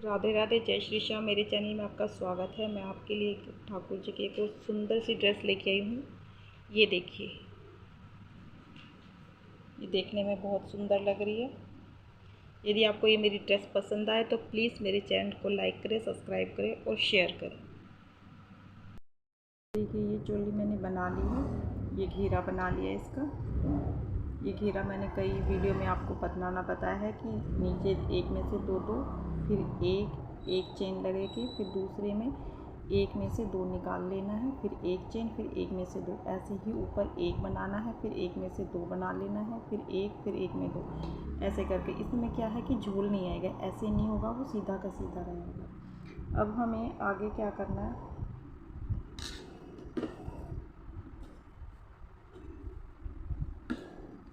राधे राधे, जय श्री श्याम। मेरे चैनल में आपका स्वागत है। मैं आपके लिए एक ठाकुर जी की एक सुंदर सी ड्रेस लेके आई हूँ। ये देखिए, ये देखने में बहुत सुंदर लग रही है। यदि आपको ये मेरी ड्रेस पसंद आए तो प्लीज़ मेरे चैनल को लाइक करें, सब्सक्राइब करें और शेयर करें। देखिए, ये चोली मैंने बना ली है। ये घेरा बना लिया है इसका। ये घेरा मैंने कई वीडियो में आपको बनाना बताया है कि नीचे एक में से दो दो, फिर एक चेन लगेगी, फिर दूसरे में एक में से दो निकाल लेना है, फिर एक चेन, फिर एक में से दो, ऐसे ही ऊपर एक बनाना है, फिर एक में से दो बना लेना है, फिर एक में दो, ऐसे करके। इसमें क्या है कि झोल नहीं आएगा, ऐसे नहीं होगा, वो सीधा का सीधा रहेगा। अब हमें आगे क्या करना है,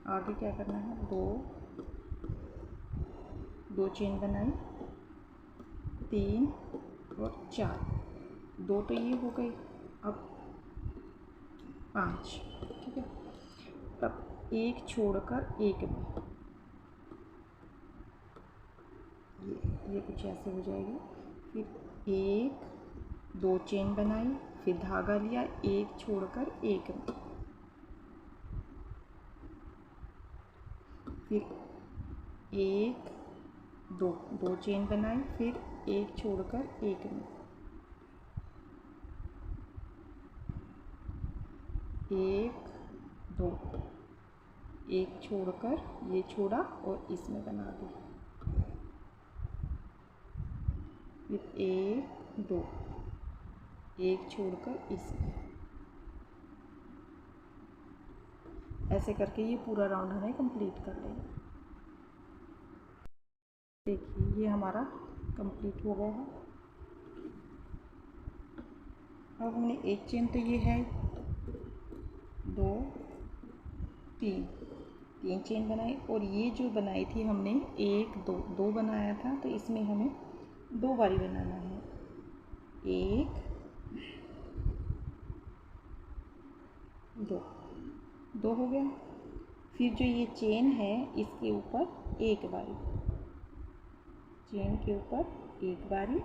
आगे क्या करना है, दो चेन बनाई, 3 और 4, 2 तो ये हो गई, अब 5, ठीक है। अब एक छोड़कर एक में, ये कुछ ऐसे हो जाएगी। फिर एक, 2 चेन बनाई, फिर धागा लिया, एक छोड़कर एक में, फिर एक, दो चेन बनाई, फिर एक छोड़कर एक में, एक, दो, एक छोड़कर ये छोड़ा और इसमें बना दी, फिर एक, दो, एक छोड़कर इसमें, ऐसे करके ये पूरा राउंड हमें कंप्लीट कर लेना। देखिए, ये हमारा कंप्लीट हो गया है। अब हमने एक चेन तो ये है, 2, 3 चेन बनाई, और ये जो बनाई थी हमने एक, दो बनाया था, तो इसमें हमें 2 बारी बनाना है। एक, दो हो गया। फिर जो ये चेन है इसके ऊपर एक बारी, चेन के ऊपर एक बारी,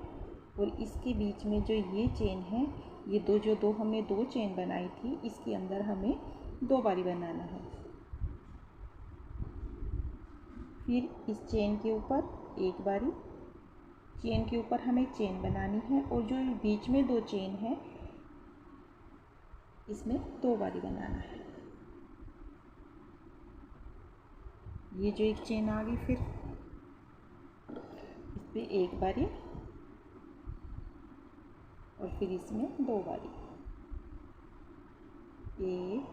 और इसके बीच में जो ये चेन है, ये जो हमने 2 चेन बनाई थी, इसके अंदर हमें 2 बारी बनाना है। फिर इस चेन के ऊपर एक बारी, चेन के ऊपर हमें चेन बनानी है, और जो बीच में 2 चेन है इसमें 2 बारी बनाना है। ये जो एक चेन आ गई, फिर इस पर एक बारी, और फिर इसमें 2 बारी, एक,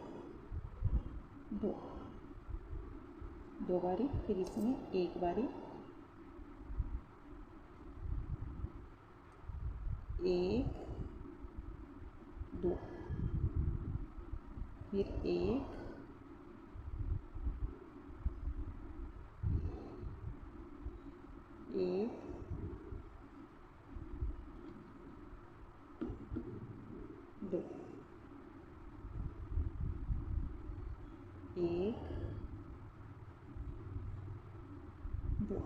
दो बारी, फिर इसमें एक बारी, एक, दो, फिर एक, दो, एक, दो,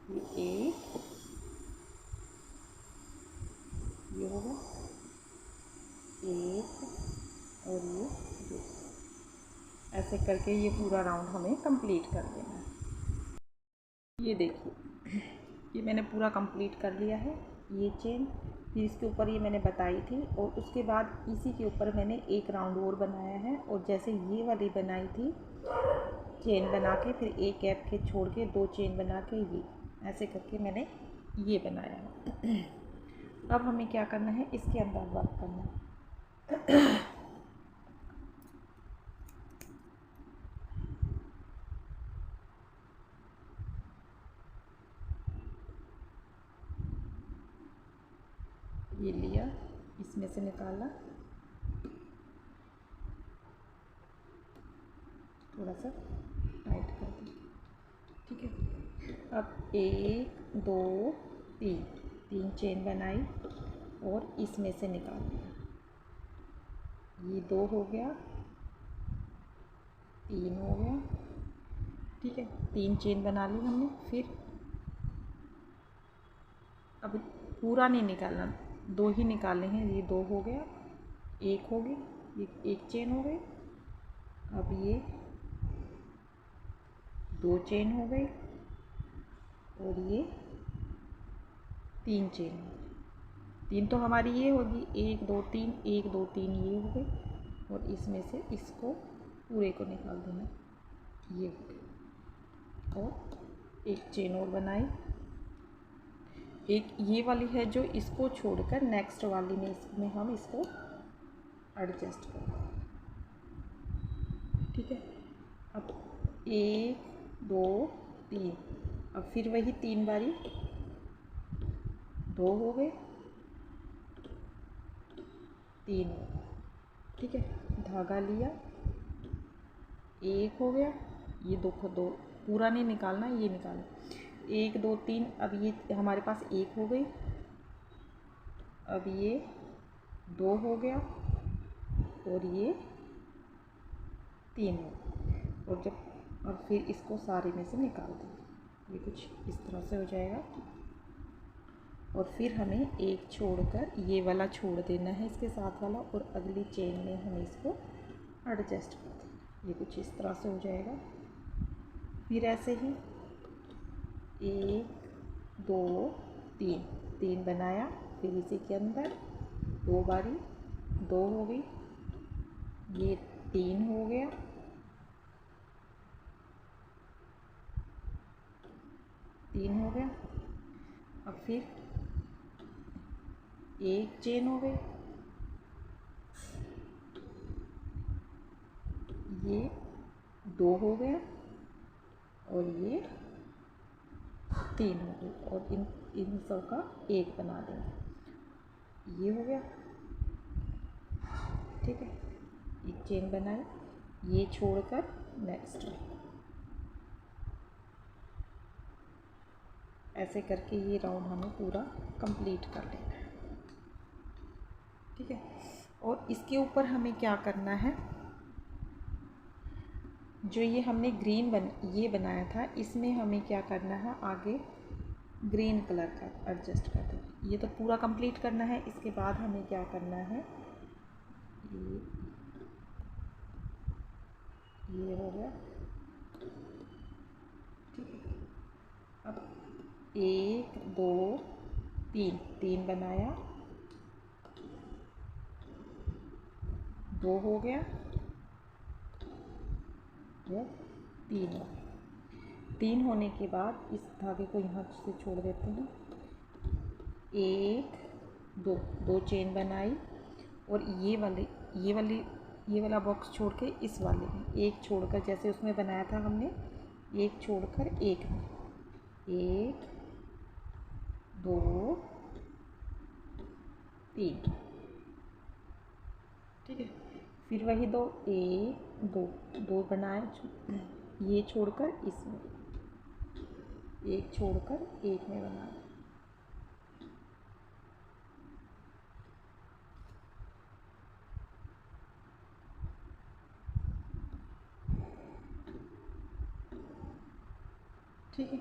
फिर एक, ये होगा एक, और ये दो, ऐसे करके ये पूरा राउंड हमें कंप्लीट कर देना है। ये देखिए, ये मैंने पूरा कंप्लीट कर लिया है। ये चेन, फिर इसके ऊपर ये मैंने बताई थी, और उसके बाद इसी के ऊपर मैंने एक राउंड और बनाया है, और जैसे ये वाली बनाई थी चेन बना के, फिर एक गैप के छोड़ के 2 चेन बना के, ये ऐसे करके मैंने ये बनाया है। अब हमें क्या करना है, इसके अंदर वर्क करना है। ये लिया, इसमें से निकाला, थोड़ा सा टाइट कर दिया, ठीक है। अब 1, 2, 3 चेन बनाई, और इसमें से निकाल दिया, ये 2 हो गया, 3 हो गया, ठीक है। 3 चेन बना ली हमने, फिर अब पूरा नहीं निकालना, दो ही निकालने हैं। ये दो हो गया, एक हो गई, ये एक चेन हो गई। अब ये दो चेन हो गई और ये तीन चेन हो गई। तीन तो हमारी ये होगी, एक दो तीन, एक दो तीन ये हो गई। और इसमें से इसको पूरे को निकाल देना, ये हो गई। और एक चेन और बनाई, एक ये वाली है जो इसको छोड़कर नेक्स्ट वाली में इसमें हम इसको एडजस्ट करें। ठीक है, अब एक दो तीन, अब फिर वही तीन बारी, दो हो गए, तीन हो गए। ठीक है, धागा लिया, एक हो गया, ये दो पूरा नहीं निकालना, ये निकालना, एक दो तीन। अब ये हमारे पास एक हो गई, अब ये दो हो गया और ये तीन हो गया। और जब और फिर इसको सारे में से निकाल दें, ये कुछ इस तरह से हो जाएगा। और फिर हमें एक छोड़कर ये वाला छोड़ देना है इसके साथ वाला, और अगली चेन में हम इसको एडजस्ट कर दें, ये कुछ इस तरह से हो जाएगा। फिर ऐसे ही एक दो तीन, तीन बनाया, फिर इसी के अंदर दो बारी, दो हो गई, ये तीन हो गया, तीन हो गया। अब फिर एक चेन हो गई, ये दो हो गया और ये तीन हो गई। और इन सब का एक बना देंगे, ये हो गया। ठीक है, एक चेन बनाए, ये छोड़कर नेक्स्ट, ऐसे करके ये राउंड हमें पूरा कंप्लीट कर लेना है। ठीक है, और इसके ऊपर हमें क्या करना है, जो ये हमने ये बनाया था, इसमें हमें क्या करना है, आगे ग्रीन कलर का एडजस्ट कर दें। ये तो पूरा कंप्लीट करना है। इसके बाद हमें क्या करना है, ये हो गया। ठीक है, अब एक दो तीन, तीन बनाया, दो हो गया, वो तीन हो गया। तीन होने के बाद इस धागे को यहाँ से छोड़ देते हैं, एक दो, दो चेन बनाई, और ये वाला बॉक्स छोड़ के इस वाले में एक छोड़कर, जैसे उसमें बनाया था हमने, एक छोड़कर एक में, एक दो तीन। ठीक है, फिर वही दो, एक दो, दो बनाए, ये छोड़कर इसमें, एक छोड़कर एक में बनाया। ठीक है,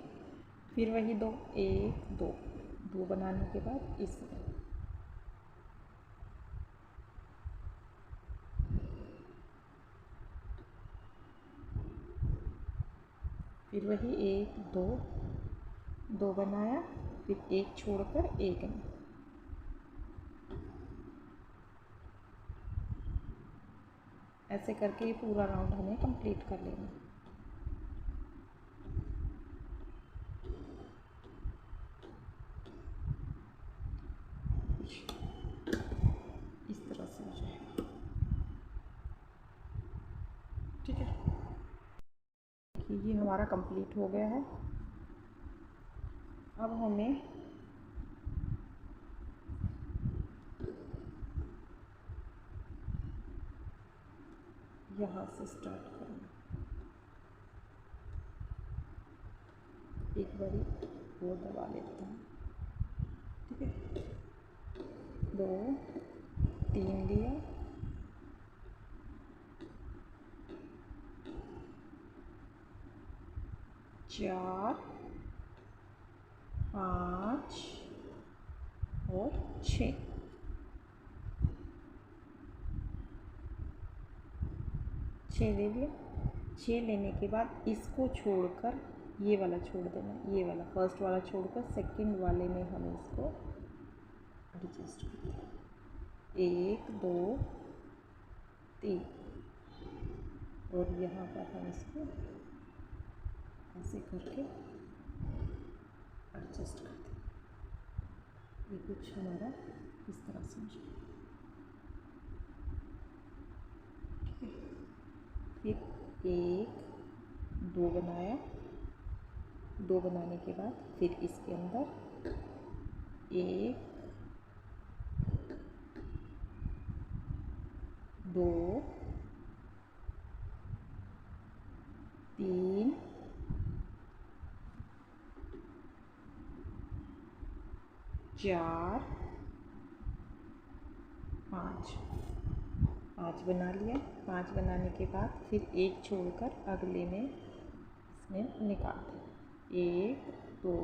फिर वही दो, एक दो, दो बनाने के बाद इसमें, फिर वही एक दो, दो बनाया, फिर एक छोड़कर एक में, ऐसे करके ये पूरा राउंड हमें कंप्लीट कर लेना है। इस तरह से हो जाएगा। ठीक है, ये हमारा कंप्लीट हो गया है। अब हमें यहाँ से स्टार्ट करना, एक बारी वो दबा लेते हैं। ठीक है, दो तीन लिया, चार पाँच 6। छः ले लिया। 6 लेने के बाद इसको छोड़कर ये वाला छोड़ देना, ये वाला फर्स्ट वाला छोड़कर सेकंड वाले में हम इसको एडजस्ट करते हैं। 1 2 3 और यहाँ पर हम इसको ऐसे करके एडजस्ट करते हैं। ये कुछ हमारा इस तरह से हो जाए। फिर 1 2 बनाया, 2 बनाने के बाद फिर इसके अंदर 1 2 3 4 5 बना लिया। 5 बनाने के बाद फिर 1 छोड़कर अगले में इसमें निकाल दें। 1 2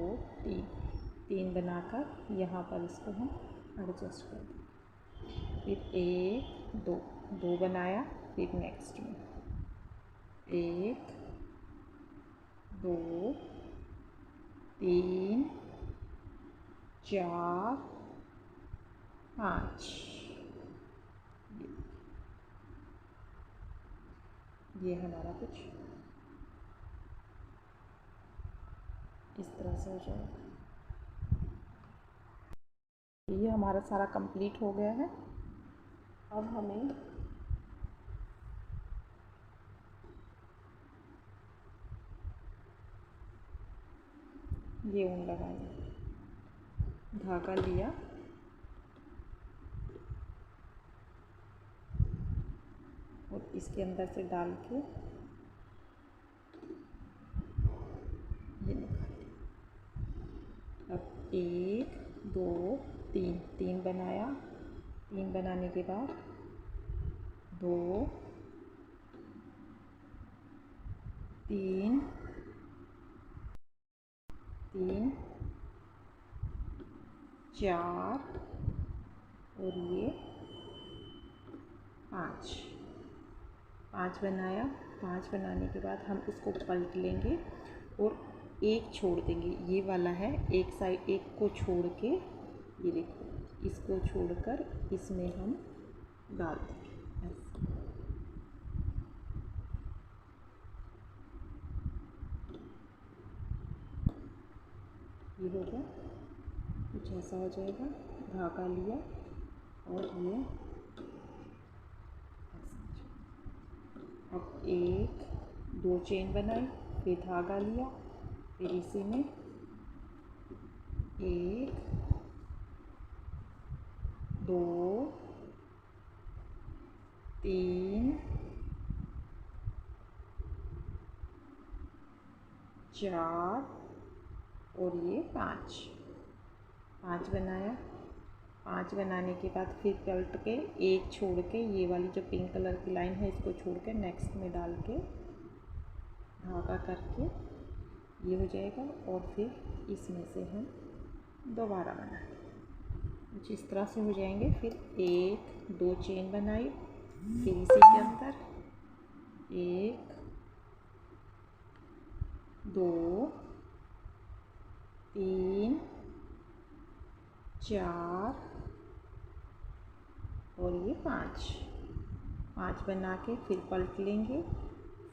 3 बनाकर यहाँ पर इसको हम एडजस्ट कर दें। फिर 1 2 बनाया, फिर नेक्स्ट में 1 2 3 4 5। ये हमारा कुछ इस तरह से हो जाएगा। ये हमारा सारा कंप्लीट हो गया है। अब हमें ये ऊन लगाएंगे। धागा लिया और इसके अंदर से डाल के ये निकाल। अब 1 2 3 बनाया। 3 बनाने के बाद 2 3 4 और ये 5 बनाया। 5 बनाने के बाद हम इसको पलट लेंगे और 1 छोड़ देंगे। ये वाला है, एक साइड 1 को छोड़ के, ये देखो, इसको छोड़कर इसमें हम डाल देंगे ऐसे। ये हो गया, कुछ ऐसा हो जाएगा। धागा लिया और ये अब 1 2 चेन बनाई, फिर धागा लिया, फिर इसी में 1 2 3 4 और ये 5 बनाया। 5 बनाने के बाद फिर पलट के 1 छोड़ के, ये वाली जो पिंक कलर की लाइन है इसको छोड़ के नेक्स्ट में डाल के धागा करके ये हो जाएगा। और फिर इसमें से हम दोबारा बनाएं, कुछ इस तरह से हो जाएंगे। फिर 1 2 चेन बनाई, फिर इसी के अंदर 1 2 3 4 और ये 5 बना के फिर पलट लेंगे।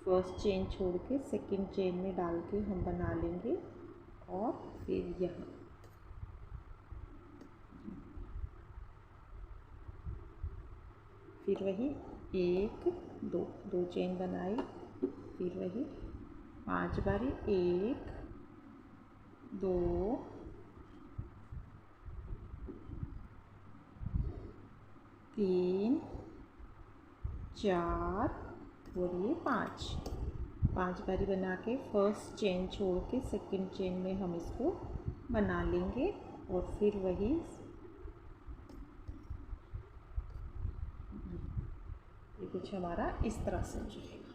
फर्स्ट चेन छोड़ के सेकंड चेन में डाल के हम बना लेंगे। और फिर यहाँ फिर वही 1 2 चेन बनाई, फिर वही 5 बारी 1 2 3 4 और ये 5 बारी बना के फर्स्ट चेन छोड़ के सेकंड चेन में हम इसको बना लेंगे। और फिर वही ये कुछ हमारा इस तरह से हो जाएगा।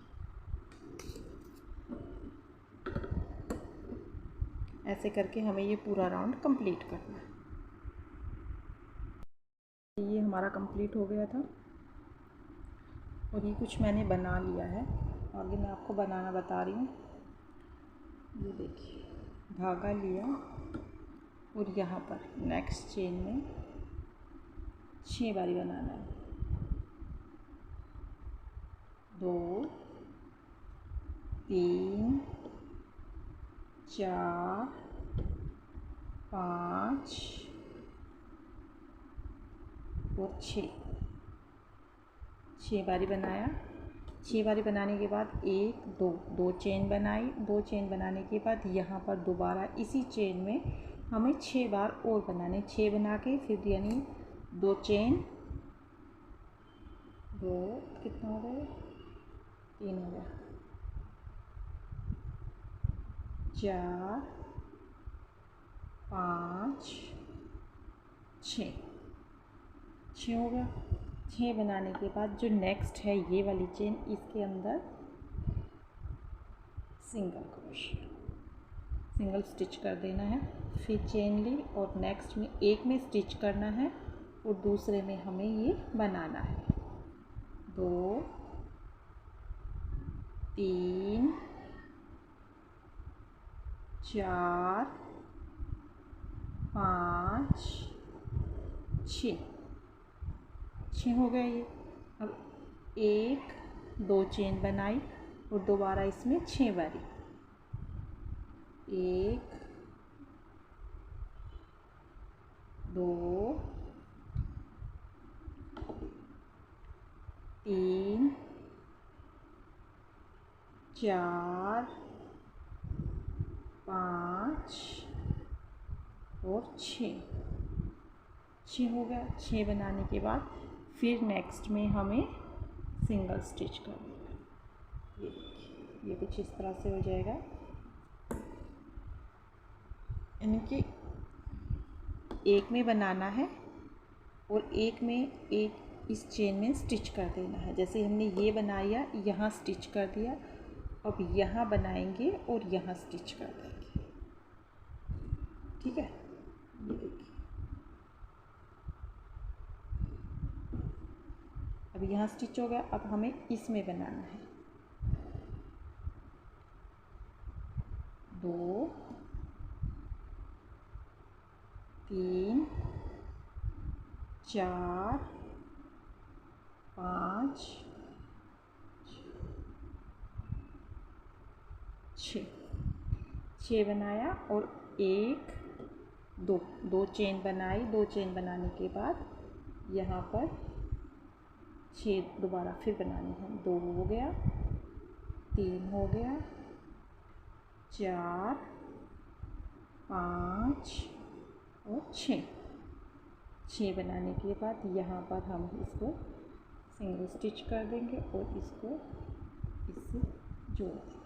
ऐसे करके हमें ये पूरा राउंड कंप्लीट करना है। हमारा कंप्लीट हो गया था। और ये कुछ मैंने बना लिया है, आगे मैं आपको बनाना बता रही हूँ। ये देखिए, धागा लिया और यहाँ पर नेक्स्ट चेन में 6 बारी बनाना है। 2 3 4 5 और 6 बारी बनाया। 6 बारी बनाने के बाद 1 2 चेन बनाई। 2 चेन बनाने के बाद यहाँ पर दोबारा इसी चेन में हमें 6 बार और बनाने। 6 बना के फिर यानी 2 चेन, 2 कितना हो गया, 3 हो गया, 4 5 6 हो गया। 6 बनाने के बाद जो नेक्स्ट है ये वाली चेन, इसके अंदर सिंगल स्टिच कर देना है। फिर चेन ली और नेक्स्ट में एक में स्टिच करना है और दूसरे में हमें ये बनाना है। 2 3 4 5 6 हो गया ये। अब 1 2 चेन बनाई और दोबारा इसमें 6 बारी। 1 2 3 4 5 और 6 हो गया। 6 बनाने के बाद फिर नेक्स्ट में हमें सिंगल स्टिच करना है। ये देखिए, ये कुछ इस तरह से हो जाएगा। इनकी एक में बनाना है और एक में एक इस चेन में स्टिच कर देना है। जैसे हमने ये बनाया, यहाँ स्टिच कर दिया, अब यहाँ बनाएंगे और यहाँ स्टिच कर देंगे। ठीक है, ये देखिए, अब यहाँ स्टिच हो गया। अब हमें इसमें बनाना है। 2 3 4 5 6 बनाया और 1 2 चेन बनाई। 2 चेन बनाने के बाद यहाँ पर 6 दोबारा फिर बनाने हैं। 2 हो गया, 3 हो गया, 4 5 और 6 बनाने के बाद यहाँ पर हम इसको सिंगल स्टिच कर देंगे और इसको इससे जोड़ देंगे।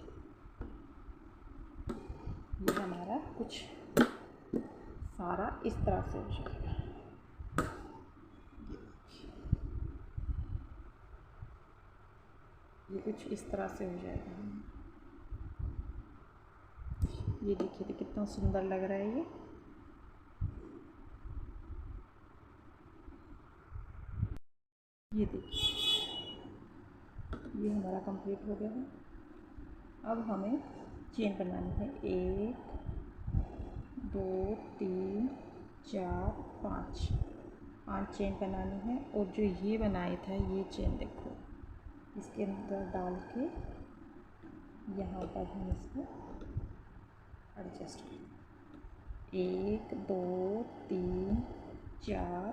ये हमारा कुछ सारा इस तरह से हो जाएगा। ये कुछ इस तरह से हो जाएगा। ये देखिए तो कितना सुंदर लग रहा है ये देखिए, ये हमारा कंप्लीट हो गया है। अब हमें चेन बनानी है। 1 2 3 4 5 चेन बनानी है। और जो ये बनाया था, ये चेन देखो, इसके अंदर डाल के यहाँ पर हम इसको एडजस्ट करें। 1 2 3 4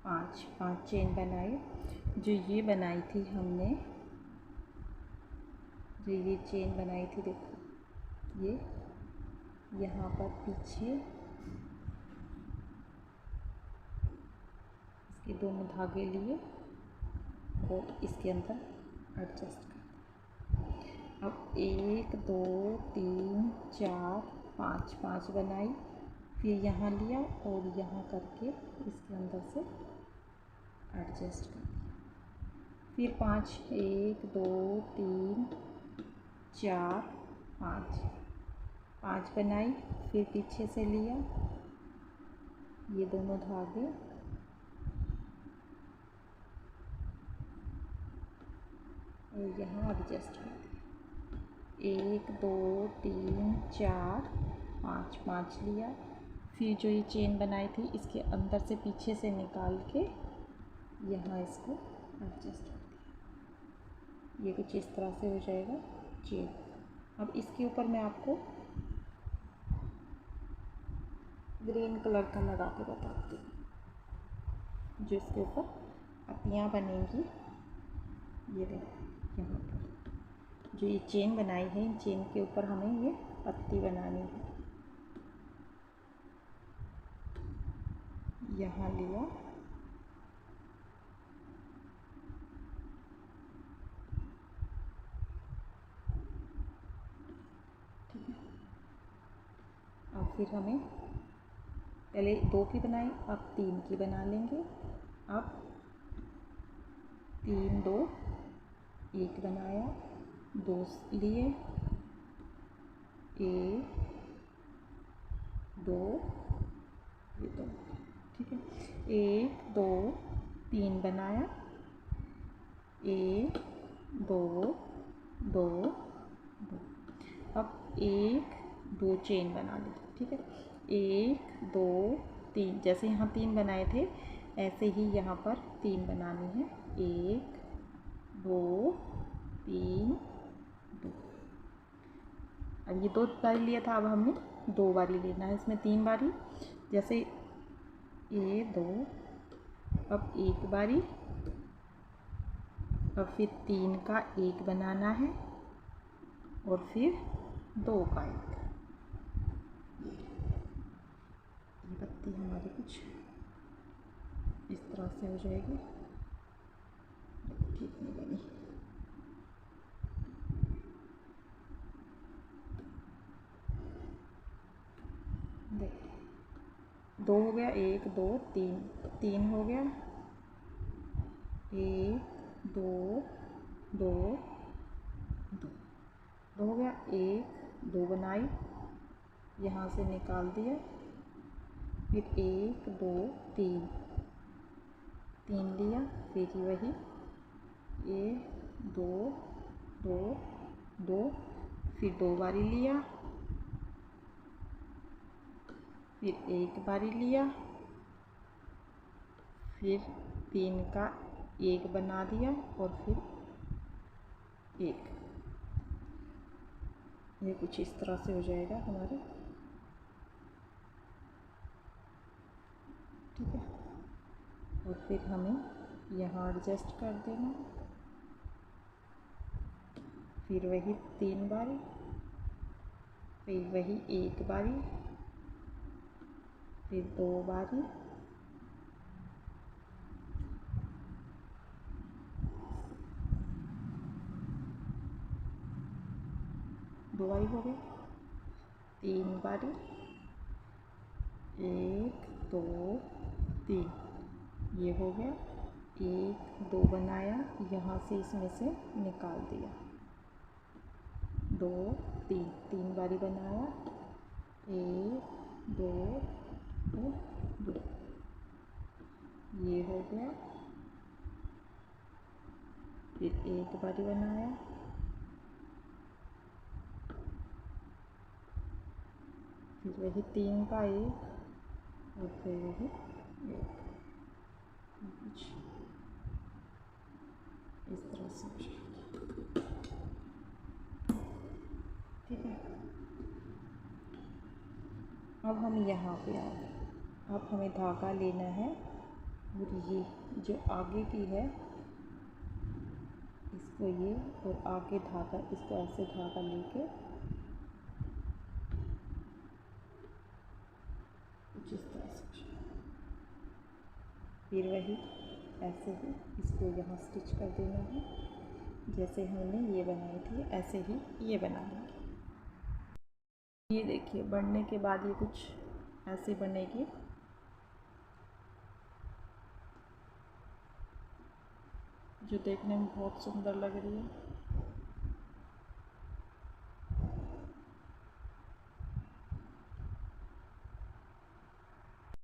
5 चेन बनाई। जो ये बनाई थी हमने, जो ये चेन बनाई थी, देखो ये यहाँ पर पीछे इसके दोनों धागे लिए और इसके अंदर एडजस्ट कर। अब 1 2 3 4 5 बनाई, फिर यहाँ लिया और यहाँ करके इसके अंदर से एडजस्ट कर दिया। फिर 5 1 2 3 4 5 बनाई, फिर पीछे से लिया ये दोनों धागे और यहाँ एडजस्ट कर दिया। 1 2 3 4 5 5 लिया। फिर जो ये चेन बनाई थी इसके अंदर से पीछे से निकाल के यहाँ इसको एडजस्ट कर दिया। ये कुछ इस तरह से हो जाएगा चेन। अब इसके ऊपर मैं आपको ग्रीन कलर का लगा के बताती हूँ, जो इसके ऊपर पत्तियाँ बनेंगी। ये देखो यहाँ पर जो ये चेन बनाई है, इन चेन के ऊपर हमें ये पत्ती बनानी है। यहाँ लिया, ठीक है। अब फिर हमें पहले 2 की बनाई, अब 3 की बना लेंगे। अब 3 2 1 बनाया, 2 लिए, 1 2 ये 2, ठीक है। 1 2 3 बनाया, 1 2 2 2। अब 1 2 चेन बना ली, ठीक है। 1 2 3, जैसे यहाँ 3 बनाए थे ऐसे ही यहाँ पर 3 बनानी है। 1 2 3 2। अब ये 2 बारी लिया था, अब हमें 2 बारी लेना है। इसमें 3 बारी, जैसे 1 2, अब 1 बारी, अब फिर 3 का 1 बनाना है और फिर 2 का 1। ये पत्ती हमारी कुछ इस तरह से हो जाएगी, ठीक नहीं बनी। देखिए 2 हो गया, 1 2 3, 3 हो गया, 1 2 2 2 हो गया। 1 2 बनाई, यहाँ से निकाल दिया, फिर 1 2 3 3 लिया, फिर वही 1 2 2 2, फिर 2 बारी लिया, फिर 1 बारी लिया, फिर 3 का 1 बना दिया और फिर 1। ये कुछ इस तरह से हो जाएगा हमारे, ठीक है। और फिर हमें यहाँ एडजस्ट कर देना, फिर वही 3 बारी, फिर वही 1 बारी, फिर 2 बारी, दो बारी हो गई, 3 बारी, 1 2 3, ये हो गया। 1 2 बनाया, यहाँ से इसमें से निकाल दिया, 2 3 3 बारी बनाया, 1 2 2 2, ये हो गया। फिर 1 बारी बनाया, फिर वही 3 का 1 और फिर वही 1, कुछ इस तरह से, ठीक है। अब हम यहाँ पे आ गए। अब हमें धागा लेना है और ये जो आगे की है इसको ये, और आगे धागा, इसको ऐसे धागा लेके कुछ इस तरह से, फिर वही ऐसे ही इसको यहाँ स्टिच कर देना है। जैसे हमने ये बनाई थी ऐसे ही ये बना लेंगे। ये देखिए बनने के बाद ये कुछ ऐसे बनेगी, जो देखने में बहुत सुंदर लग रही है।